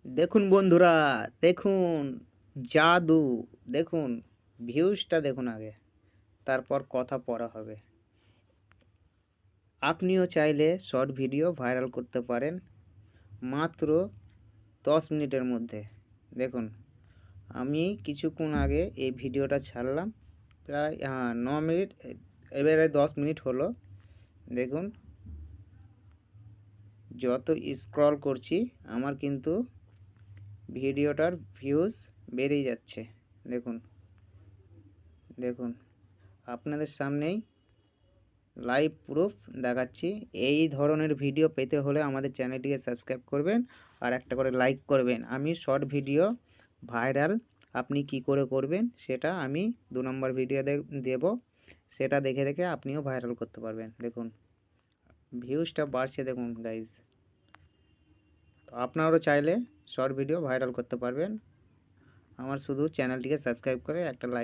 দেখুন বন্ধুরা, দেখুন জাদু। দেখুন ভিউজটা দেখুন আগে, তারপর কথা পরে হবে। আপনিও চাইলে শর্ট ভিডিও ভাইরাল করতে পারেন মাত্র 10 মিনিটের মধ্যে। দেখুন, আমি কিছুক্ষণ আগে এই ভিডিওটা ছাড়লাম, প্রায় 9 মিনিট, এবারে 10 মিনিট হলো। দেখুন, যত স্ক্রল করছি আমার কিন্তু ভিডিওটার ভিউজ বেড়েই যাচ্ছে। দেখুন, দেখুন আপনাদের সামনেই লাইভ প্রুফ দেখাচ্ছি। এই ধরনের ভিডিও পেতে হলে আমাদের চ্যানেলটিকে সাবস্ক্রাইব করবেন আর একটা করে লাইক করবেন। আমি শর্ট ভিডিও ভাইরাল আপনি কি করে করবেন সেটা আমি 2 নম্বর ভিডিও দেব, সেটা দেখে দেখে আপনিও ভাইরাল করতে পারবেন। দেখুন ভিউজটা বাড়ছে, দেখুন গাইজ। তো আপনারাও চাইলে শর্ট ভিডিও ভাইরাল করতে পারবেন। আমার শুধু চ্যানেলটিকে সাবস্ক্রাইব করে একটা লাইক